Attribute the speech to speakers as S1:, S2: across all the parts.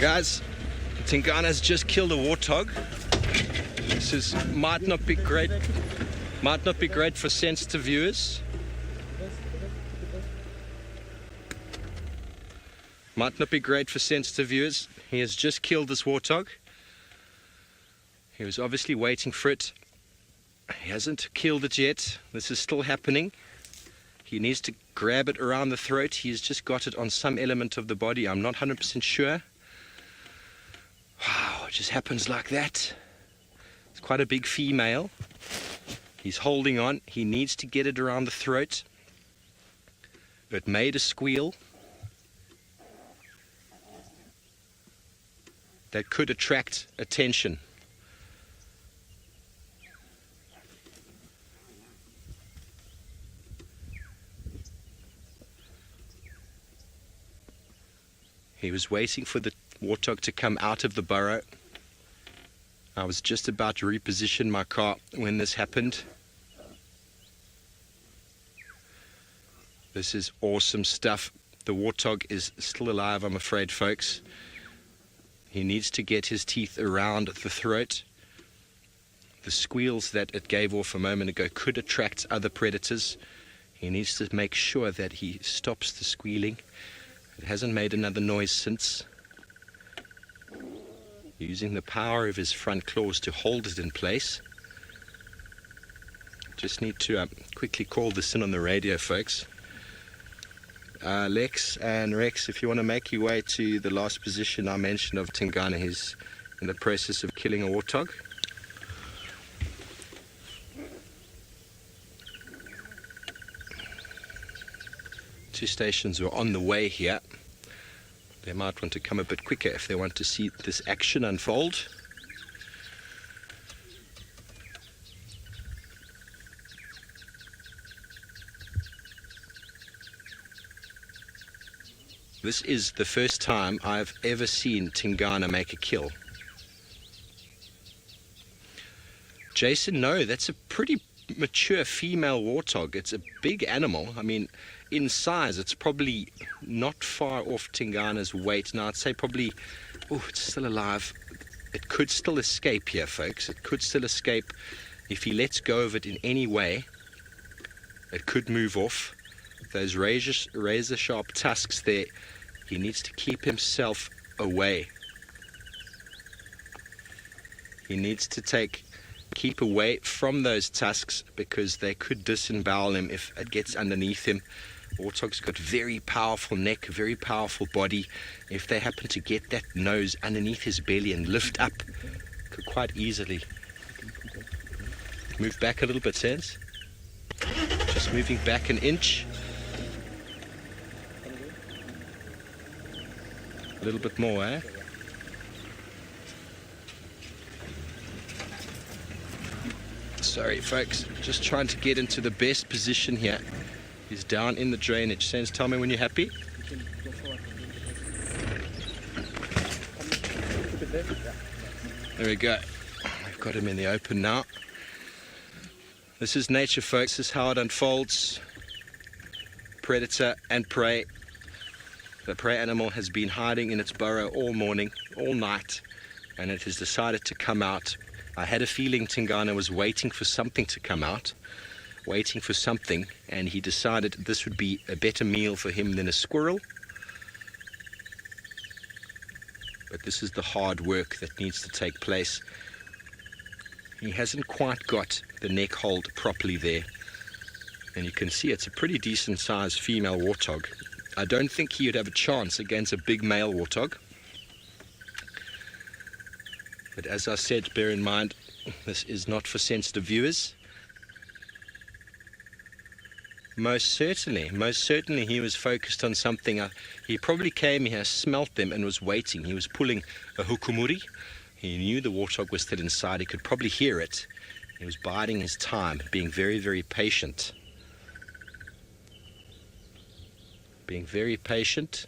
S1: Guys, Tingana's just killed a warthog. This might not be great for sensitive viewers. Might not be great for sensitive viewers. He has just killed this warthog. He was obviously waiting for it. He hasn't killed it yet. This is still happening. He needs to grab it around the throat. He's just got it on some element of the body. I'm not 100% sure. Wow, it just happens like that. It's quite a big female. He's holding on. He needs to get it around the throat. It made a squeal that could attract attention. He was waiting for the warthog to come out of the burrow. I was just about to reposition my car when this happened. This is awesome stuff. The warthog is still alive, I'm afraid, folks. He needs to get his teeth around the throat. The squeals that it gave off a moment ago could attract other predators. He needs to make sure that he stops the squealing. It hasn't made another noise since. Using the power of his front claws to hold it in place. Just need to quickly call this in on the radio, folks. Lex and Rex, if you want to make your way to the last position I mentioned of Tingana, he's in the process of killing a warthog. Two stations are on the way here. They might want to come a bit quicker if they want to see this action unfold. This is the first time I've ever seen Tingana make a kill. Jason, no, that's a pretty mature female warthog. It's a big animal. I mean, in size, it's probably not far off Tingana's weight. Now, I'd say probably, oh, it's still alive. It could still escape here, folks. It could still escape. If he lets go of it in any way, it could move off. Those razor-sharp tusks there, he needs to keep himself away. He needs to keep away from those tusks because they could disembowel him if it gets underneath him. Warthog's got very powerful neck, very powerful body. If they happen to get that nose underneath his belly and lift up, could quite easily move back a little bit, Sans. Just moving back an inch. A little bit more, eh? Sorry, folks. Just trying to get into the best position here. He's down in the drainage. Sans, tell me when you're happy. There we go. I've got him in the open now. This is nature, folks. This is how it unfolds. Predator and prey. The prey animal has been hiding in its burrow all morning, all night, and it has decided to come out. I had a feeling Tingana was waiting for something to come out, and he decided this would be a better meal for him than a squirrel. But this is the hard work that needs to take place. He hasn't quite got the neck hold properly there, and you can see it's a pretty decent sized female warthog. I don't think he would have a chance against a big male warthog. But as I said, bear in mind, this is not for sensitive viewers. Most certainly he was focused on something. He probably came here, smelt them and was waiting. He was pulling a hukumuri. He knew the warthog was still inside. He could probably hear it. He was biding his time, being very, very patient. Being very patient,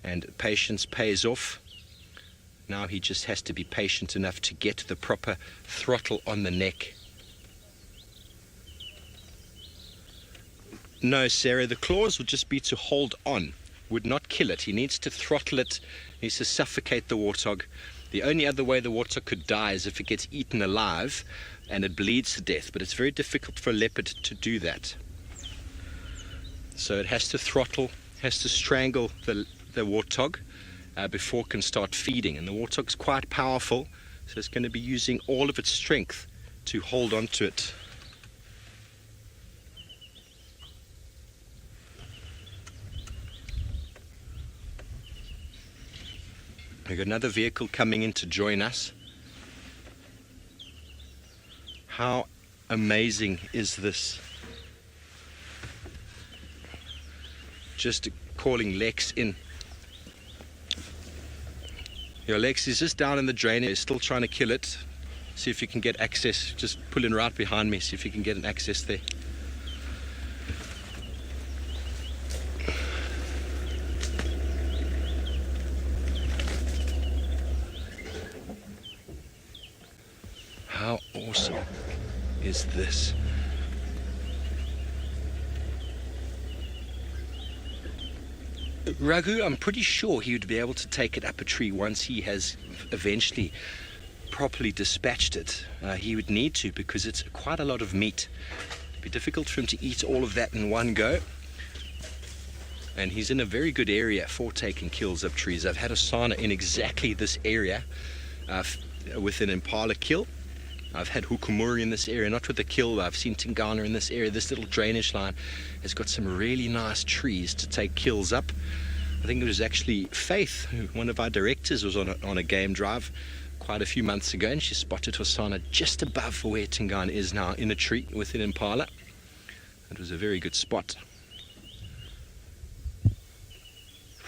S1: and patience pays off. Now he just has to be patient enough to get the proper throttle on the neck. No, Sarah, the clause would just be to hold on would not kill it. He needs to throttle it. He needs to suffocate the warthog. The only other way the warthog could die is if it gets eaten alive and it bleeds to death, but it's very difficult for a leopard to do that. So it has to throttle, has to strangle the warthog before it can start feeding. And the warthog's quite powerful, so it's going to be using all of its strength to hold on to it. We've got another vehicle coming in to join us. How amazing is this? Just calling Lex in. Your Lex is just down in the drain. He's still trying to kill it. See if you can get access. Just pull in right behind me. See if you can get an access there. How awesome is this? Raghu, I'm pretty sure he would be able to take it up a tree once he has eventually properly dispatched it. He would need to, because it's quite a lot of meat. It'd be difficult for him to eat all of that in one go. And he's in a very good area for taking kills up trees. I've had Osana in exactly this area with an impala kill. I've had Hukumuri in this area, not with the kill. I've seen Tingana in this area. This little drainage line has got some really nice trees to take kills up. I think it was actually Faith, one of our directors, was on a game drive quite a few months ago, and she spotted Hosana just above where Tingana is now, in a tree with an impala. It was a very good spot.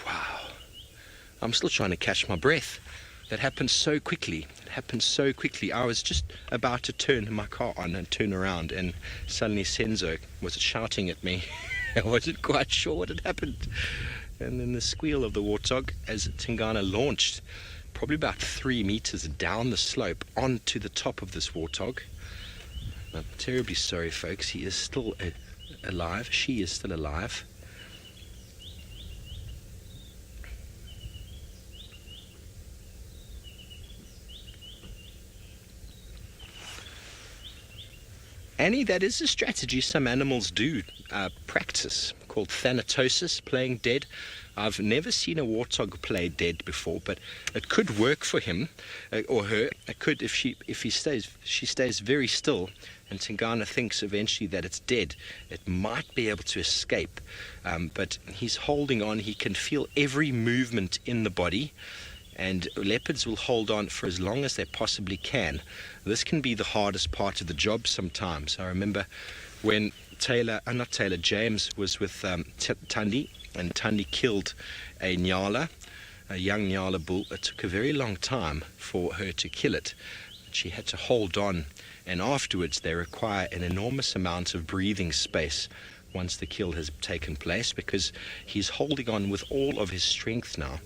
S1: Wow. I'm still trying to catch my breath. That happened so quickly. It happened so quickly. I was just about to turn my car on and turn around, and suddenly Senzo was shouting at me. I wasn't quite sure what had happened. And then the squeal of the warthog as Tingana launched probably about 3 meters down the slope onto the top of this warthog. I'm terribly sorry, folks. He is still alive. She is still alive. Annie, that is a strategy some animals do practice, called thanatosis, playing dead. I've never seen a warthog play dead before, but it could work for him or her. It could if she stays very still, and Tingana thinks eventually that it's dead. It might be able to escape, but he's holding on. He can feel every movement in the body. And leopards will hold on for as long as they possibly can. This can be the hardest part of the job sometimes. I remember when James was with Tandi, and Tandi killed a nyala, a young nyala bull. It took a very long time for her to kill it. She had to hold on, and afterwards they require an enormous amount of breathing space once the kill has taken place, because he's holding on with all of his strength now,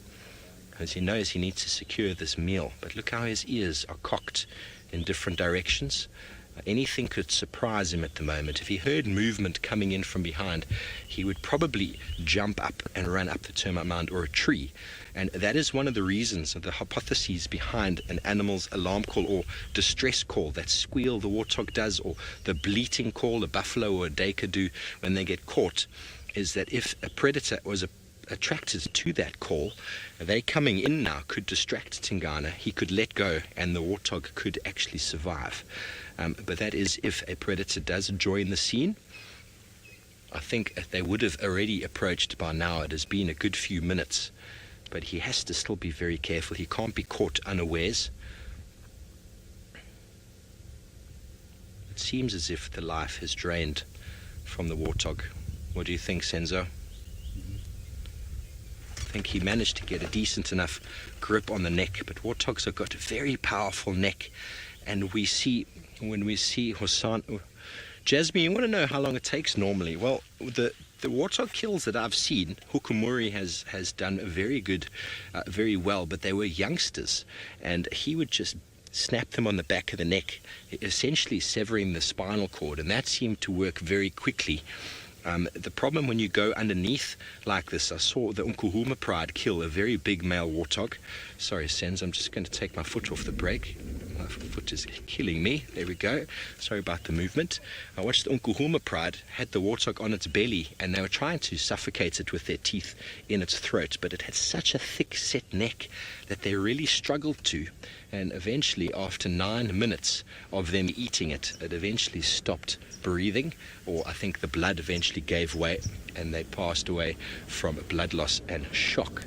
S1: as he knows he needs to secure this meal. But look how his ears are cocked in different directions. Anything could surprise him at the moment. If he heard movement coming in from behind, he would probably jump up and run up the termite mound or a tree. And that is one of the reasons, of the hypotheses behind an animal's alarm call or distress call, that squeal the warthog does, or the bleating call a buffalo or a duiker do when they get caught, is that if a predator was attracted to that call, they coming in now could distract Tingana. He could let go, and the warthog could actually survive. But that is if a predator does join the scene. I think they would have already approached by now. It has been a good few minutes, but he has to still be very careful. He can't be caught unawares. It seems as if the life has drained from the warthog. What do you think, Senzo? I think he managed to get a decent enough grip on the neck, but warthogs have got a very powerful neck, and when we see Hosana. Jasmine, you want to know how long it takes normally? Well, the warthog kills that I've seen, Hukumuri has done very good, very well, but they were youngsters, and he would just snap them on the back of the neck, essentially severing the spinal cord, and that seemed to work very quickly. The problem when you go underneath like this, I saw the Umkuhuma pride kill a very big male warthog. Sorry, Sens, I'm just going to take my foot off the brake. My foot is killing me. There we go. Sorry about the movement. I watched the Umkuhuma pride had the warthog on its belly, and they were trying to suffocate it with their teeth in its throat, but it had such a thick set neck that they really struggled to. And eventually, after 9 minutes of them eating it, it eventually stopped breathing, or I think the blood eventually gave way, and they passed away from blood loss and shock.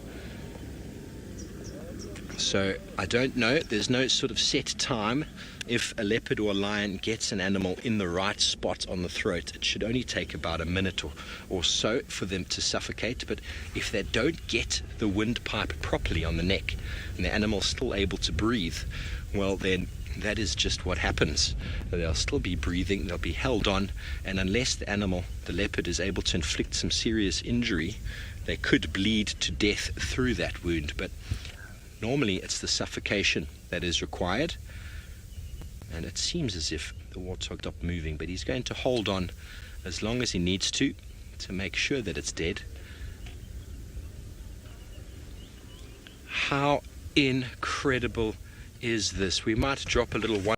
S1: So I don't know, there's no sort of set time. If a leopard or a lion gets an animal in the right spot on the throat, it should only take about a minute or so for them to suffocate. But if they don't get the windpipe properly on the neck and the animal's still able to breathe, well then that is just what happens. They'll still be breathing, they'll be held on, and unless the animal, the leopard, is able to inflict some serious injury, they could bleed to death through that wound. But normally it's the suffocation that is required. And it seems as if the warthog stopped moving, but he's going to hold on as long as he needs to make sure that it's dead. How incredible is this? We might drop a little one